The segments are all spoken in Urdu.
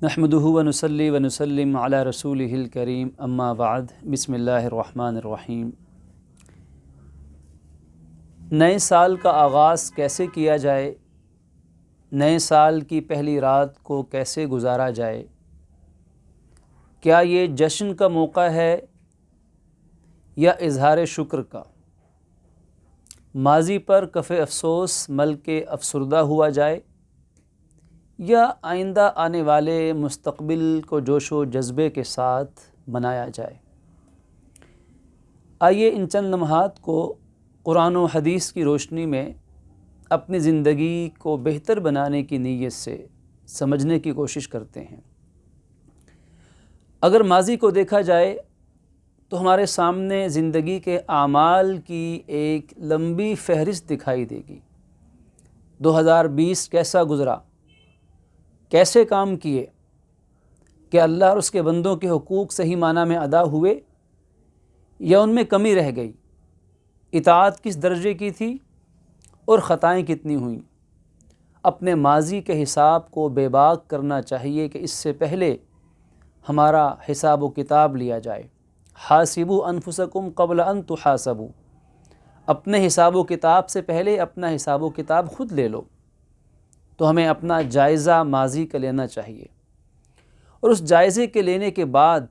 نحمدہ ونصلی ونسلم علی رسولہ الکریم اما بعد بسم اللہ الرحمن الرحیم۔ نئے سال کا آغاز کیسے کیا جائے؟ نئے سال کی پہلی رات کو کیسے گزارا جائے؟ کیا یہ جشن کا موقع ہے یا اظہار شکر کا؟ ماضی پر کف افسوس مل کے افسردہ ہوا جائے یا آئندہ آنے والے مستقبل کو جوش و جذبے کے ساتھ منایا جائے؟ آئیے ان چند لمحات کو قرآن و حدیث کی روشنی میں اپنی زندگی کو بہتر بنانے کی نیت سے سمجھنے کی کوشش کرتے ہیں۔ اگر ماضی کو دیکھا جائے تو ہمارے سامنے زندگی کے اعمال کی ایک لمبی فہرست دکھائی دے گی۔ 2020 کیسا گزرا؟ کیسے کام کیے؟ کہ اللہ اور اس کے بندوں کے حقوق صحیح معنی میں ادا ہوئے یا ان میں کمی رہ گئی؟ اطاعت کس درجے کی تھی اور خطائیں کتنی ہوئیں؟ اپنے ماضی کے حساب کو بے باک کرنا چاہیے کہ اس سے پہلے ہمارا حساب و کتاب لیا جائے۔ حاسبوا انفسکم قبل ان تحاسبوا، اپنے حساب و کتاب سے پہلے اپنا حساب و کتاب خود لے لو۔ تو ہمیں اپنا جائزہ ماضی کا لینا چاہیے، اور اس جائزے کے لینے کے بعد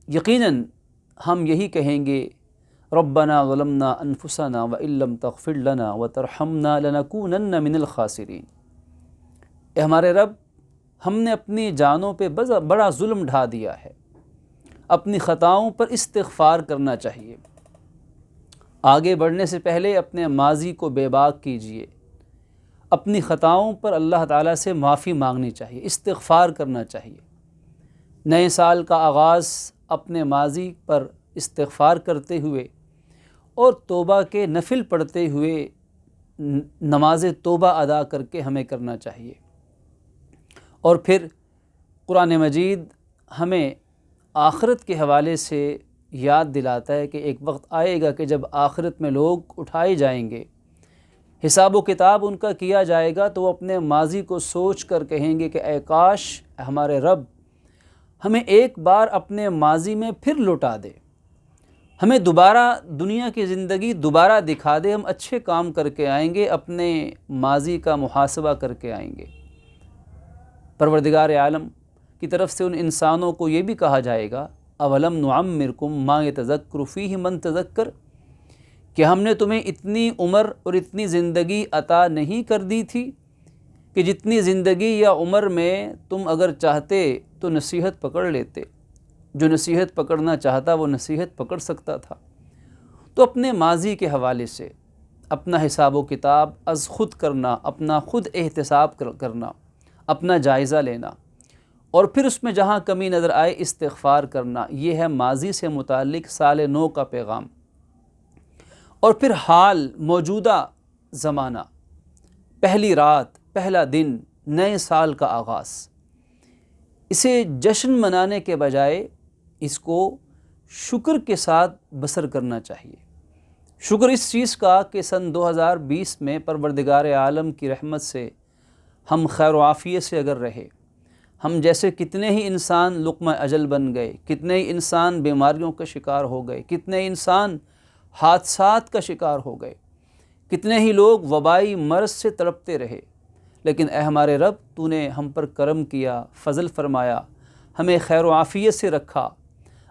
یقیناً ہم یہی کہیں گے ربنا ظلمنا انفسنا وان لم تغفر لنا وترحمنا لنکونن من الخاسرین۔ اے ہمارے رب، ہم نے اپنی جانوں پہ بڑا ظلم ڈھا دیا ہے، اپنی خطاؤں پر استغفار کرنا چاہیے۔ آگے بڑھنے سے پہلے اپنے ماضی کو بے باک کیجیے، اپنی خطاؤں پر اللہ تعالیٰ سے معافی مانگنی چاہیے، استغفار کرنا چاہیے۔ نئے سال کا آغاز اپنے ماضی پر استغفار کرتے ہوئے اور توبہ کے نفل پڑھتے ہوئے نماز توبہ ادا کر کے ہمیں کرنا چاہیے۔ اور پھر قرآن مجید ہمیں آخرت کے حوالے سے یاد دلاتا ہے کہ ایک وقت آئے گا کہ جب آخرت میں لوگ اٹھائے جائیں گے، حساب و کتاب ان کا کیا جائے گا، تو وہ اپنے ماضی کو سوچ کر کہیں گے کہ اے کاش ہمارے رب ہمیں ایک بار اپنے ماضی میں پھر لوٹا دے، ہمیں دوبارہ دنیا کی زندگی دوبارہ دکھا دے، ہم اچھے کام کر کے آئیں گے، اپنے ماضی کا محاسبہ کر کے آئیں گے۔ پروردگار عالم کی طرف سے ان انسانوں کو یہ بھی کہا جائے گا اولم نعمرکم ما یتذکر فیہ من تذکر، کہ ہم نے تمہیں اتنی عمر اور اتنی زندگی عطا نہیں کر دی تھی کہ جتنی زندگی یا عمر میں تم اگر چاہتے تو نصیحت پکڑ لیتے، جو نصیحت پکڑنا چاہتا وہ نصیحت پکڑ سکتا تھا۔ تو اپنے ماضی کے حوالے سے اپنا حساب و کتاب از خود کرنا، اپنا خود احتساب کرنا، اپنا جائزہ لینا، اور پھر اس میں جہاں کمی نظر آئے استغفار کرنا، یہ ہے ماضی سے متعلق سال نو کا پیغام۔ اور پھر حال، موجودہ زمانہ، پہلی رات، پہلا دن، نئے سال کا آغاز، اسے جشن منانے کے بجائے اس کو شکر کے ساتھ بسر کرنا چاہیے۔ شکر اس چیز کا کہ سن 2020 میں پروردگار عالم کی رحمت سے ہم خیر و عافیت سے اگر رہے، ہم جیسے کتنے ہی انسان لقمہ اجل بن گئے، کتنے ہی انسان بیماریوں کا شکار ہو گئے، کتنے انسان حادثات کا شکار ہو گئے، کتنے ہی لوگ وبائی مرض سے تڑپتے رہے، لیکن اے ہمارے رب، تو نے ہم پر کرم کیا، فضل فرمایا، ہمیں خیر و عافیت سے رکھا۔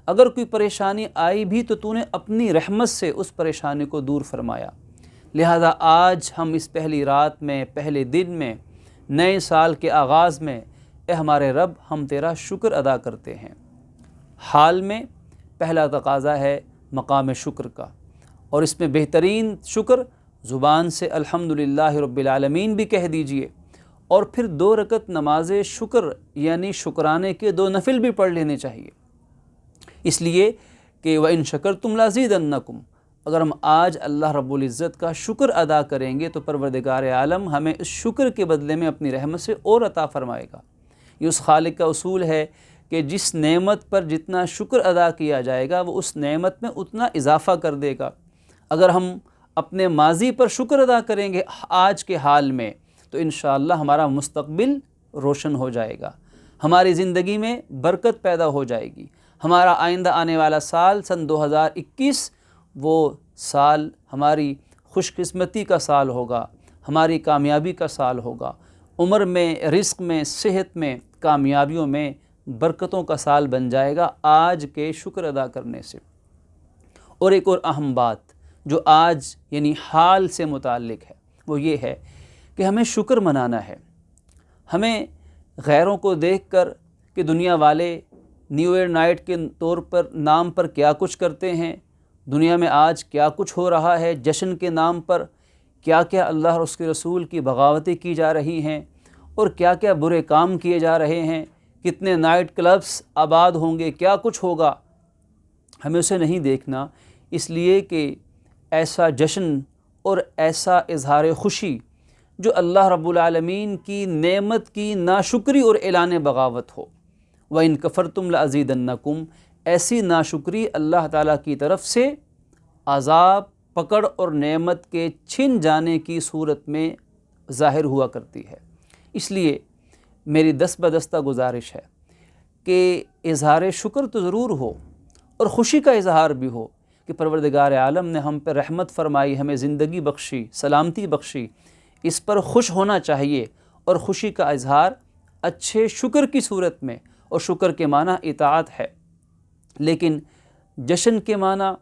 اگر کوئی پریشانی آئی بھی تو نے اپنی رحمت سے اس پریشانی کو دور فرمایا۔ لہذا آج ہم اس پہلی رات میں، پہلے دن میں، نئے سال کے آغاز میں، اے ہمارے رب، ہم تیرا شکر ادا کرتے ہیں۔ حال میں پہلا تقاضا ہے مقام شکر کا، اور اس میں بہترین شکر زبان سے الحمدللہ رب العالمین بھی کہہ دیجئے، اور پھر 2 رکعت نماز شکر یعنی شکرانے کے 2 نفل بھی پڑھ لینے چاہیے، اس لیے کہ وَإِن شَكَرْتُمْ لَأَزِيدَنَّكُمْ، اگر ہم آج اللہ رب العزت کا شکر ادا کریں گے تو پروردگار عالم ہمیں اس شکر کے بدلے میں اپنی رحمت سے اور عطا فرمائے گا۔ یہ اس خالق کا اصول ہے کہ جس نعمت پر جتنا شکر ادا کیا جائے گا وہ اس نعمت میں اتنا اضافہ کر دے گا۔ اگر ہم اپنے ماضی پر شکر ادا کریں گے آج کے حال میں تو انشاءاللہ ہمارا مستقبل روشن ہو جائے گا۔ ہماری زندگی میں برکت پیدا ہو جائے گی. ہمارا آئندہ آنے والا سال سن 2021 وہ سال ہماری خوش قسمتی کا سال ہوگا، ہماری کامیابی کا سال ہوگا. عمر میں، رزق میں، صحت میں، کامیابیوں میں برکتوں کا سال بن جائے گا آج کے شکر ادا کرنے سے. اور ایک اور اہم بات جو آج یعنی حال سے متعلق ہے وہ یہ ہے کہ ہمیں شکر منانا ہے. ہمیں غیروں کو دیکھ کر کہ دنیا والے نیو ایئر نائٹ کے طور پر نام پر کیا کچھ کرتے ہیں، دنیا میں آج کیا کچھ ہو رہا ہے، جشن کے نام پر کیا کیا اللہ اور اس کے رسول کی بغاوتیں کی جا رہی ہیں اور کیا کیا برے کام کیے جا رہے ہیں، کتنے نائٹ کلبس آباد ہوں گے، کیا کچھ ہوگا. ہمیں اسے نہیں دیکھنا، اس لیے کہ ایسا جشن اور ایسا اظہار خوشی جو اللہ رب العالمین کی نعمت کی ناشکری اور اعلان بغاوت ہو. وَإِن كَفَرْتُمْ لَأَزِيدَنَّكُمْ، ایسی ناشکری اللہ تعالیٰ کی طرف سے عذاب، پکڑ اور نعمت کے چھن جانے کی صورت میں ظاہر ہوا کرتی ہے. اس لیے میری دست بدستہ گزارش ہے کہ اظہار شکر تو ضرور ہو اور خوشی کا اظہار بھی ہو کہ پروردگار عالم نے ہم پہ رحمت فرمائی، ہمیں زندگی بخشی، سلامتی بخشی. اس پر خوش ہونا چاہیے اور خوشی کا اظہار اچھے شکر کی صورت میں، اور شکر کے معنی اطاعت ہے. لیکن جشن کے معنی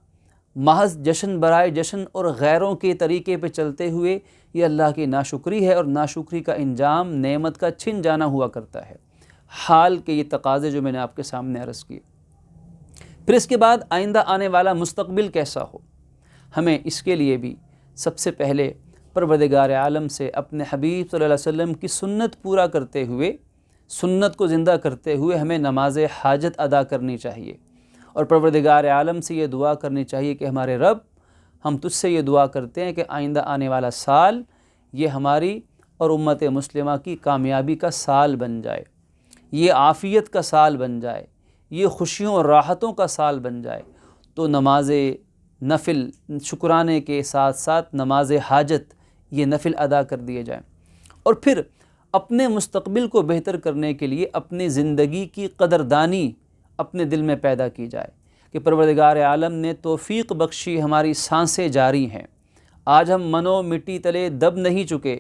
محض جشن برائے جشن اور غیروں کے طریقے پہ چلتے ہوئے یہ اللہ کی ناشکری ہے، اور ناشکری کا انجام نعمت کا چھن جانا ہوا کرتا ہے. حال کے یہ تقاضے جو میں نے آپ کے سامنے عرض کیے. پھر اس کے بعد آئندہ آنے والا مستقبل کیسا ہو، ہمیں اس کے لیے بھی سب سے پہلے پروردگار عالم سے اپنے حبیب صلی اللہ علیہ وسلم کی سنت پورا کرتے ہوئے، سنت کو زندہ کرتے ہوئے ہمیں نماز حاجت ادا کرنی چاہیے. اور پروردگار عالم سے یہ دعا کرنی چاہیے کہ ہمارے رب، ہم تجھ سے یہ دعا کرتے ہیں کہ آئندہ آنے والا سال یہ ہماری اور امت مسلمہ کی کامیابی کا سال بن جائے، یہ عافیت کا سال بن جائے، یہ خوشیوں اور راحتوں کا سال بن جائے. تو نماز نفل شکرانے کے ساتھ ساتھ نماز حاجت یہ نفل ادا کر دیے جائیں. اور پھر اپنے مستقبل کو بہتر کرنے کے لیے اپنی زندگی کی قدردانی اپنے دل میں پیدا کی جائے کہ پروردگار عالم نے توفیق بخشی، ہماری سانسیں جاری ہیں. آج ہم منو مٹی تلے دب نہیں چکے،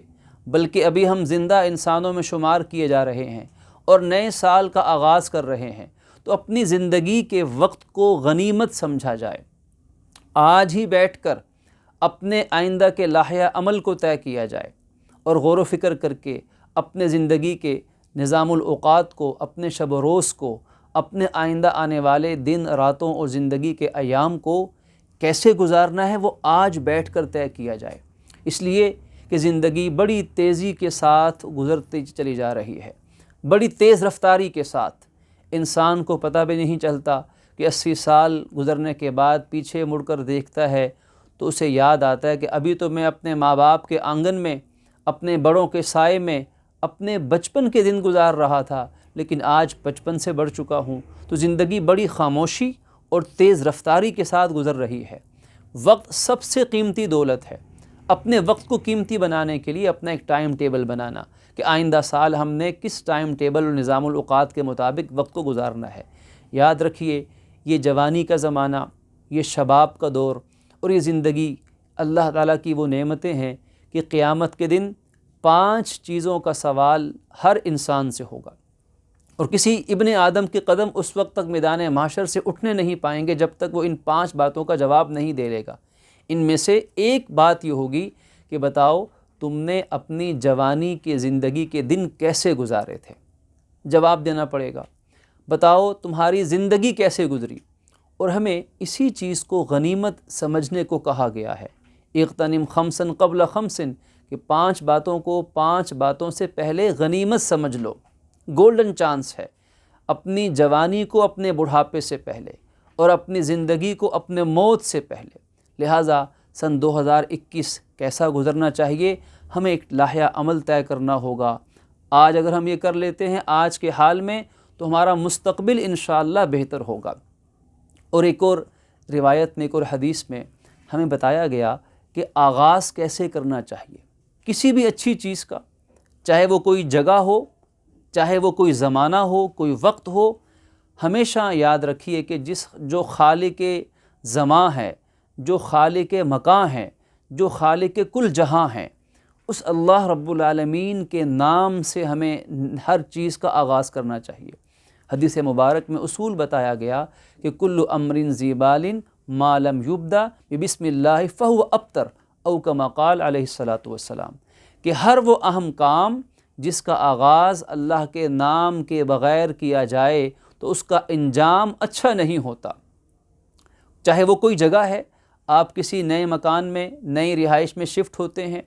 بلکہ ابھی ہم زندہ انسانوں میں شمار کیے جا رہے ہیں اور نئے سال کا آغاز کر رہے ہیں. تو اپنی زندگی کے وقت کو غنیمت سمجھا جائے. آج ہی بیٹھ کر اپنے آئندہ کے لائحہ عمل کو طے کیا جائے اور غور و فکر کر کے اپنے زندگی کے نظام الاوقات کو، اپنے شب و روز کو، اپنے آئندہ آنے والے دن راتوں اور زندگی کے ایام کو کیسے گزارنا ہے وہ آج بیٹھ کر طے کیا جائے. اس لیے کہ زندگی بڑی تیزی کے ساتھ گزرتی چلی جا رہی ہے، بڑی تیز رفتاری کے ساتھ. انسان کو پتہ بھی نہیں چلتا کہ 80 سال گزرنے کے بعد پیچھے مڑ کر دیکھتا ہے تو اسے یاد آتا ہے کہ ابھی تو میں اپنے ماں باپ کے آنگن میں، اپنے بڑوں کے سائے میں اپنے بچپن کے دن گزار رہا تھا، لیکن آج 55 سے بڑھ چکا ہوں. تو زندگی بڑی خاموشی اور تیز رفتاری کے ساتھ گزر رہی ہے. وقت سب سے قیمتی دولت ہے. اپنے وقت کو قیمتی بنانے کے لیے اپنا ایک ٹائم ٹیبل بنانا کہ آئندہ سال ہم نے کس ٹائم ٹیبل اور نظام الاوقات کے مطابق وقت کو گزارنا ہے. یاد رکھیے یہ جوانی کا زمانہ، یہ شباب کا دور اور یہ زندگی اللہ تعالیٰ کی وہ نعمتیں ہیں کہ قیامت کے دن 5 چیزوں کا سوال ہر انسان سے ہوگا، اور کسی ابن آدم کے قدم اس وقت تک میدان محشر سے اٹھنے نہیں پائیں گے جب تک وہ ان 5 باتوں کا جواب نہیں دے لے گا. ان میں سے ایک بات یہ ہوگی کہ بتاؤ تم نے اپنی جوانی کی زندگی کے دن کیسے گزارے تھے. جواب دینا پڑے گا. بتاؤ تمہاری زندگی کیسے گزری. اور ہمیں اسی چیز کو غنیمت سمجھنے کو کہا گیا ہے. اغتنم خمسن قبل خمسن، کہ 5 باتوں کو 5 باتوں سے پہلے غنیمت سمجھ لو. گولڈن چانس ہے. اپنی جوانی کو اپنے بڑھاپے سے پہلے اور اپنی زندگی کو اپنے موت سے پہلے. لہٰذا سن 2021 کیسا گزرنا چاہیے، ہمیں ایک لائحہ عمل طے کرنا ہوگا. آج اگر ہم یہ کر لیتے ہیں آج کے حال میں تو ہمارا مستقبل انشاءاللہ بہتر ہوگا. اور ایک اور روایت میں، ایک اور حدیث میں ہمیں بتایا گیا کہ آغاز کیسے کرنا چاہیے کسی بھی اچھی چیز کا، چاہے وہ کوئی جگہ ہو، چاہے وہ کوئی زمانہ ہو، کوئی وقت ہو، ہمیشہ یاد رکھیے کہ جو خالق زماں ہے، جو خالق مکان ہے، جو خالق کل جہاں ہیں، اس اللہ رب العالمین کے نام سے ہمیں ہر چیز کا آغاز کرنا چاہیے۔ حدیث مبارک میں اصول بتایا گیا کہ کل امر ذی بال ما لم یبدا بسم اللہ فہو ابتر، او کما قال علیہ الصلاۃ والسلام، کہ ہر وہ اہم کام جس کا آغاز اللہ کے نام کے بغیر کیا جائے تو اس کا انجام اچھا نہیں ہوتا۔ چاہے وہ کوئی جگہ ہے، آپ کسی نئے مکان میں، نئی رہائش میں شفٹ ہوتے ہیں،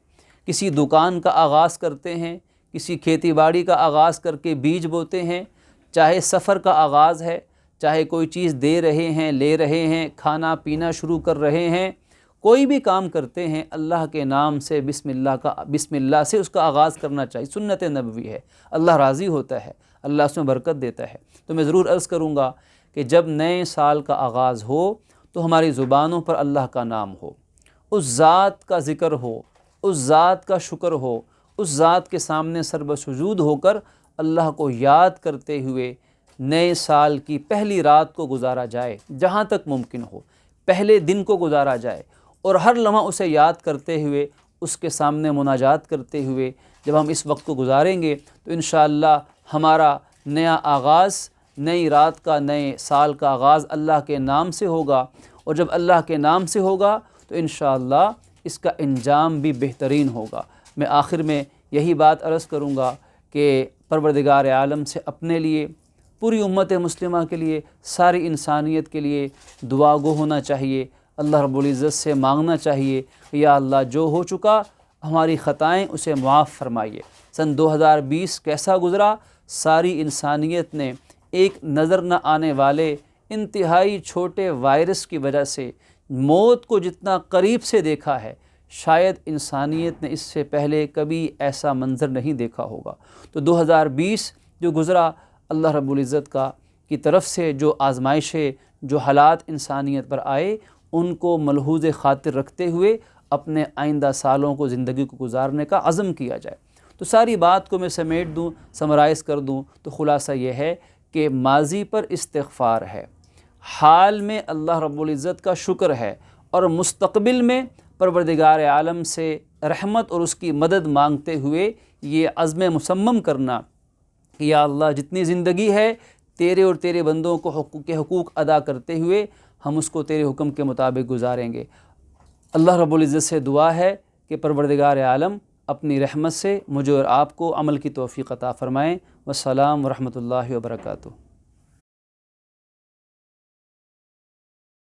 کسی دکان کا آغاز کرتے ہیں، کسی کھیتی باڑی کا آغاز کر کے بیج بوتے ہیں، چاہے سفر کا آغاز ہے، چاہے کوئی چیز دے رہے ہیں، لے رہے ہیں، کھانا پینا شروع کر رہے ہیں، کوئی بھی کام کرتے ہیں اللہ کے نام سے، بسم اللہ سے اس کا آغاز کرنا چاہیے۔ سنت نبوی ہے، اللہ راضی ہوتا ہے، اللہ اس میں برکت دیتا ہے۔ تو میں ضرور عرض کروں گا کہ جب نئے سال کا آغاز ہو تو ہماری زبانوں پر اللہ کا نام ہو، اس ذات کا ذکر ہو، اس ذات کا شکر ہو، اس ذات کے سامنے سر بسجود ہو کر اللہ کو یاد کرتے ہوئے نئے سال کی پہلی رات کو گزارا جائے، جہاں تک ممکن ہو پہلے دن کو گزارا جائے، اور ہر لمحہ اسے یاد کرتے ہوئے، اس کے سامنے مناجات کرتے ہوئے جب ہم اس وقت کو گزاریں گے تو انشاءاللہ ہمارا نیا آغاز، نئی رات کا، نئے سال کا آغاز اللہ کے نام سے ہوگا، اور جب اللہ کے نام سے ہوگا تو انشاءاللہ اس کا انجام بھی بہترین ہوگا۔ میں آخر میں یہی بات عرض کروں گا کہ پروردگار عالم سے اپنے لیے، پوری امت مسلمہ کے لیے، ساری انسانیت کے لیے دعا گو ہونا چاہیے، اللہ رب العزت سے مانگنا چاہیے کہ یا اللہ جو ہو چکا ہماری خطائیں اسے معاف فرمائیے۔ سن 2020 کیسا گزرا؟ ساری انسانیت نے ایک نظر نہ آنے والے انتہائی چھوٹے وائرس کی وجہ سے موت کو جتنا قریب سے دیکھا ہے، شاید انسانیت نے اس سے پہلے کبھی ایسا منظر نہیں دیکھا ہوگا۔ تو 2020 جو گزرا، اللہ رب العزت کی طرف سے جو آزمائشیں، جو حالات انسانیت پر آئے، ان کو ملحوظ خاطر رکھتے ہوئے اپنے آئندہ سالوں کو، زندگی کو گزارنے کا عزم کیا جائے۔ تو ساری بات کو میں سمیٹ دوں، سمرائز کر دوں تو خلاصہ یہ ہے کہ ماضی پر استغفار ہے، حال میں اللہ رب العزت کا شکر ہے، اور مستقبل میں پروردگار عالم سے رحمت اور اس کی مدد مانگتے ہوئے یہ عزم مصمم کرنا کہ یا اللہ جتنی زندگی ہے تیرے اور تیرے بندوں کو کے حقوق ادا کرتے ہوئے ہم اس کو تیرے حکم کے مطابق گزاریں گے۔ اللہ رب العزت سے دعا ہے کہ پروردگار عالم اپنی رحمت سے مجھے اور آپ کو عمل کی توفیق عطا فرمائیں۔ والسلام ورحمۃ اللہ وبرکاتہ۔